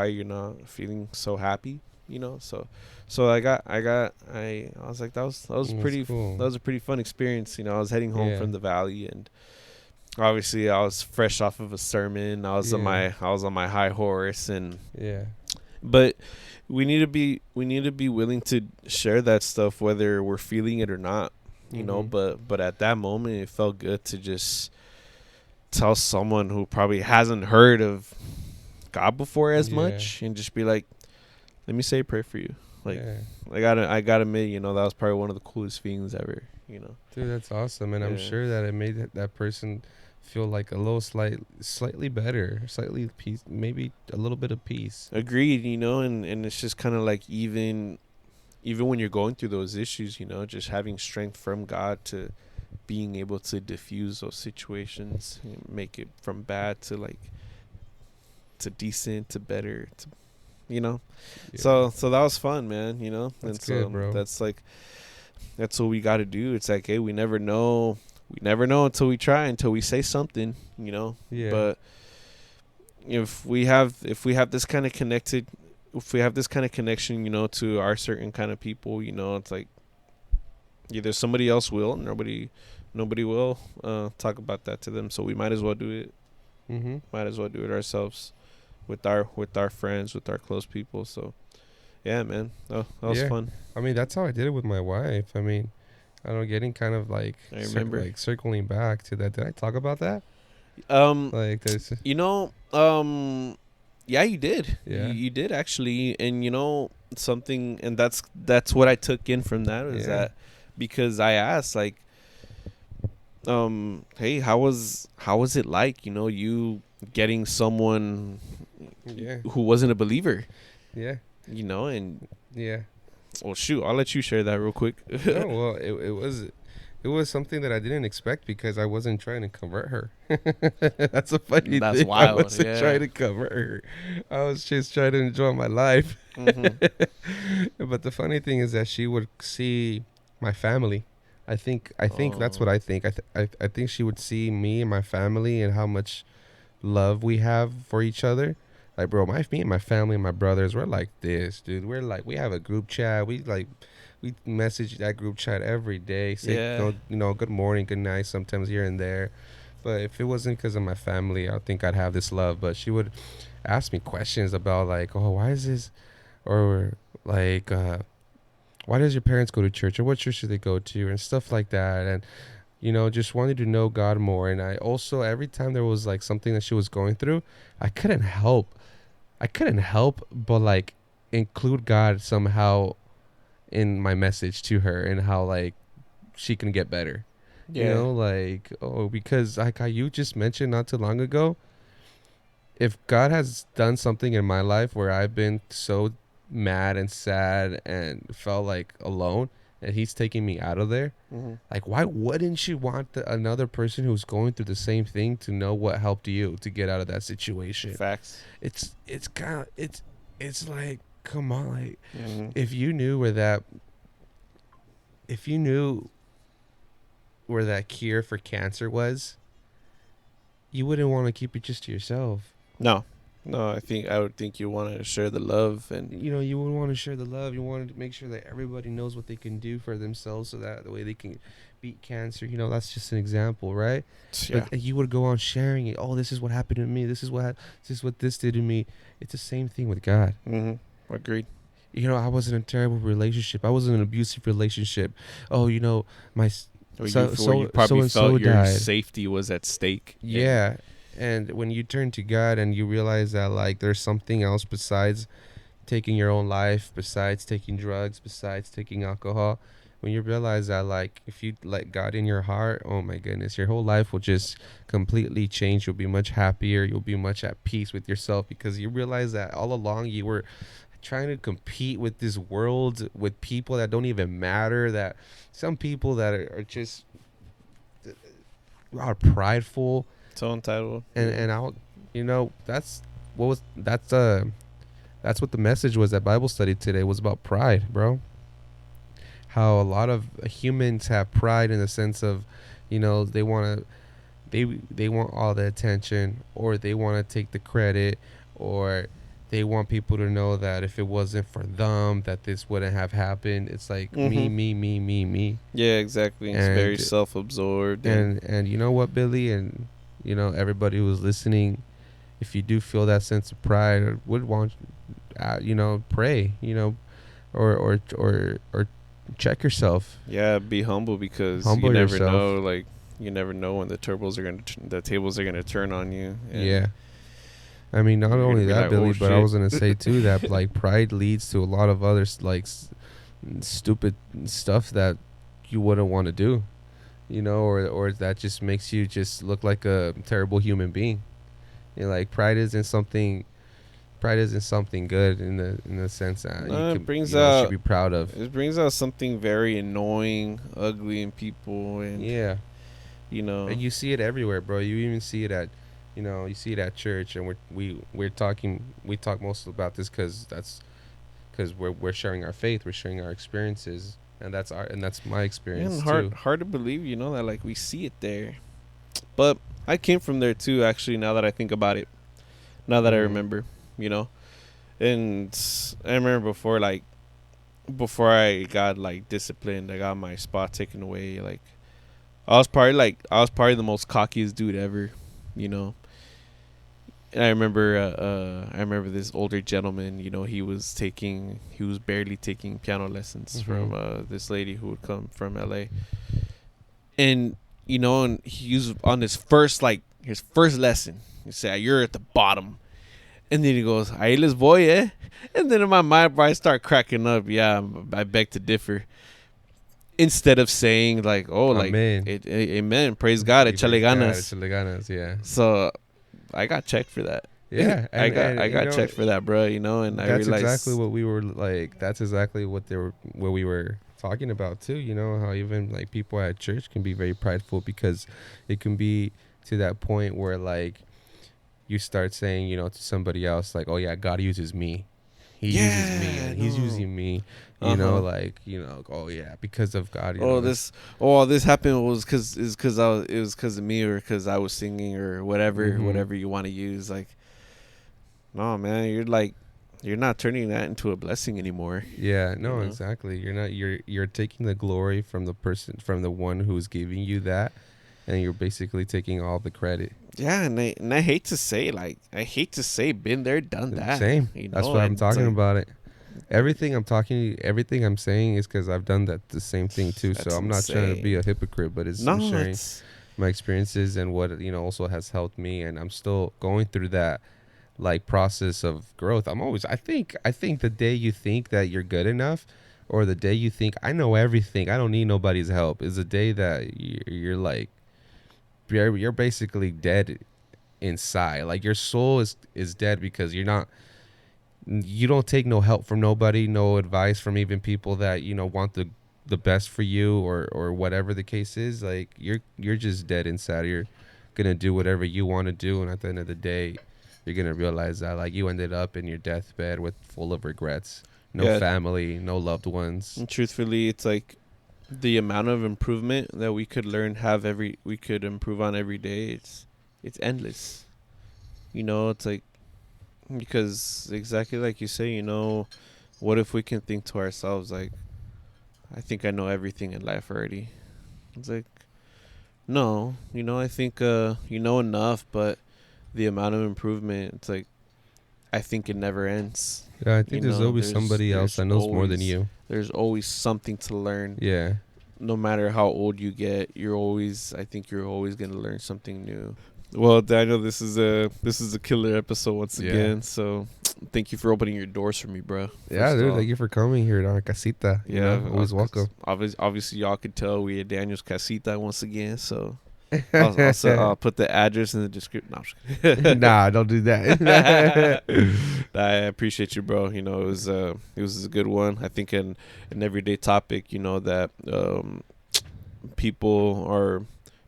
you're not feeling so happy, so I was like, that was pretty cool. That was a pretty fun experience. I was heading home from the valley, and obviously I was fresh off of a sermon. I was on my high horse, and but we need to be willing to share that stuff whether we're feeling it or not, but at that moment it felt good to just tell someone who probably hasn't heard of God before as much, and just be like, let me say a prayer for you. Like, I gotta admit, that was probably one of the coolest feelings ever, Dude, that's awesome. And I'm sure that it made that person feel like a little slightly better, slightly peace, maybe a little bit of peace. Agreed, and it's just kind of like, even when you're going through those issues, just having strength from God to being able to diffuse those situations, make it from bad to, like, to decent to better to, so that was fun, man. That's and so good, bro. that's what we got to do. It's like, hey, we never know until we try, until we say something, but if we have this kind of connection, to our certain kind of people, it's like either somebody else will, nobody will talk about that to them, so we might as well do it. Might as well do it ourselves. with our friends, with our close people. So yeah, man, that was Yeah. fun. I mean, that's how I did it with my wife. I mean, I don't know, getting kind of like I remember. circling back to that. Did I talk about that? Um, Like this. you know, yeah, you did. Yeah. You did actually, and you know something, and that's what I took in from that is Yeah. that because I asked like, hey, how was it like, you know, you getting someone Yeah. who wasn't a believer, Yeah. you know, and Yeah. well, shoot, I'll let you share that real quick. No, well, it was something that I didn't expect because I wasn't trying to convert her. That's a funny That's thing. I wild. wasn't Yeah. trying to convert her. I was just trying to enjoy my life. Mm-hmm. But the funny thing is that she would see my family. I think that's what Oh, I think. I think she would see me and my family and how much love we have for each other. Like, bro, me and my family and my brothers, we're like this, dude. We're like, we have a group chat. We message that group chat every day. Say, yeah. good morning, good night, sometimes here and there. But if it wasn't because of my family, I don't think I'd have this love. But she would ask me questions about like, oh, why is this, or like, why does your parents go to church, or what church do they go to, and stuff like that. And just wanted to know God more. And I also, every time there was like something that she was going through, I couldn't help. I couldn't help but like include God somehow in my message to her and how like she can get better. Yeah. Like, oh, because like how you just mentioned not too long ago, if God has done something in my life where I've been so mad and sad and felt like alone, and he's taking me out of there, Mm-hmm. like, why wouldn't you want another person who's going through the same thing to know what helped you to get out of that situation? Facts. It's kind of it's like, come on, like, Mm-hmm. if you knew where that cure for cancer was, you wouldn't want to keep it just to yourself. No, no, I would think you want to share the love and You would want to share the love. You want to make sure that everybody knows what they can do for themselves so that the way they can beat cancer. That's just an example, right? yeah. But you would go on sharing it. Oh, this is what happened to me. This is what this did to me. It's the same thing with God. Mm-hmm. Agreed. I was in a terrible relationship. I was in an abusive relationship. Oh, my Where so you probably and felt so your died. safety was at stake. Yeah. And when you turn to God and you realize that like there's something else besides taking your own life, besides taking drugs, besides taking alcohol, when you realize that like if you let God in your heart, oh my goodness, your whole life will just completely change. You'll be much happier. You'll be much at peace with yourself because you realize that all along you were trying to compete with this world with people that don't even matter, that some people that are just are prideful So entitled. and I'll that's what was that's what the message was at Bible study today, was about pride, bro. How a lot of humans have pride in the sense of they want to they want all the attention, or they want to take the credit, or they want people to know that if it wasn't for them that this wouldn't have happened. It's like me, Mm-hmm. me, me, me, me. Yeah, exactly. It's very And self-absorbed and you know what, Billy, and everybody who's listening, if you do feel that sense of pride, or would want pray, or check yourself, yeah, be humble because you humble never yourself. know. Like you never know when the tables are gonna turn on you. And Yeah. I mean, not you're gonna only be that, like, Billy, oh but I shit. was gonna say too that like pride leads to a lot of other stupid stuff that you wouldn't want to do, or that just makes you just look like a terrible human being. Like pride isn't something good in the sense that you No, it can brings should out be proud of. it brings out something very annoying, ugly in people, and Yeah. you know, And you see it everywhere, bro. You even see it at, you see it at church, and we talk mostly about this because we're sharing our faith, we're sharing our experiences, and that's my experience and too. hard to believe, you know, that like we see it there. But I came from there too, actually. Now that I think about it, now that I Mm-hmm. remember, you know, and I remember before I got like disciplined, I got my spot taken away. Like I was probably the most cockiest dude ever, you know. And I remember this older gentleman. You know, he was barely taking piano lessons from this lady who would come from LA. And you know, and he was on his first lesson. He said, "You're at the bottom," and then he goes, "Ahí les voy, eh?" And then in my mind, I start cracking up. Yeah, I beg to differ. Instead of saying like, "Oh, like, Amen. Amen, praise God, echale ganas." Echale ganas, yeah. So I got checked for that. Yeah, I got checked for that, bro. You know, and I that's realized exactly what we were like. That's exactly what we were talking about too. You know how even like people at church can be very prideful because it can be to that point where like you start saying, you know, to somebody else like, "Oh yeah, God uses me. He uses me, and He's using me." You know, like, you know, oh yeah, because of God. You know, this happened was because it was because of me or because I was singing or whatever you want to use. Like, no, man, you're not turning that into a blessing anymore. Yeah, no, You know? exactly. You're not. You're taking the glory from the person, from the one who's giving you that, and you're basically taking all the credit. Yeah, and I hate to say, been there, done that. Same. You know? That's why I'm talking about it. Everything I'm saying is because I've done that the same thing too. So I'm not trying to be a hypocrite, but I'm sharing my experiences and what, you know, also has helped me, and I'm still going through that like process of growth. I think the day you think that you're good enough, or the day you think I know everything, I don't need nobody's help, is the day that you're like you're basically dead inside. Like your soul is dead because you don't take no help from nobody, no advice from even people that, you know, want the best for you or whatever the case is. Like you're just dead inside. You're gonna do whatever you want to do, and at the end of the day, you're gonna realize that like you ended up in your deathbed with full of regrets, no family, no loved ones. And truthfully, it's like the amount of improvement that we could improve on every day. It's endless. You know, it's like, because exactly like you say, you know, what if we can think to ourselves like, I think I know everything in life already. It's like, no, you know, I think you know enough, but the amount of improvement, it's like, I think it never ends. Yeah, I think there's always somebody else that knows more than you. There's always something to learn. Yeah. No matter how old you get, I think you're always going to learn something new. Well, Daniel, this is a killer episode once again. So thank you for opening your doors for me, bro. Yeah, dude. Thank you for coming here to our casita. Yeah, you know, always welcome. Obviously, y'all could tell we at Daniel's casita once again. So I'll put the address in the description. No, nah, don't do that. I appreciate you, bro. You know, it was a good one. I think an everyday topic, you know, that people are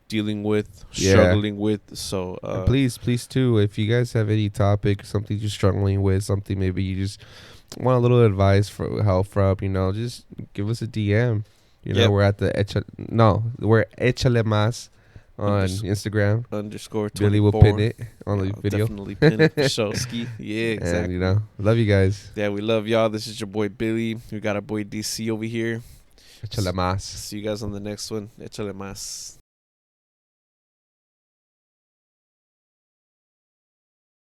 dealing with, struggling with. So please too, if you guys have any topic, something you're struggling with, something maybe you just want a little advice for help from, you know, just give us a DM. You know, we're at we're Hechale Mas on Instagram _24. Billy will pin it on the video. Definitely pin it for show ski. Yeah, exactly. And, you know, love you guys. Yeah, we love y'all. This is your boy Billy. We got our boy DC over here. Hechale Mas. See you guys on the next one. Hechale Mas.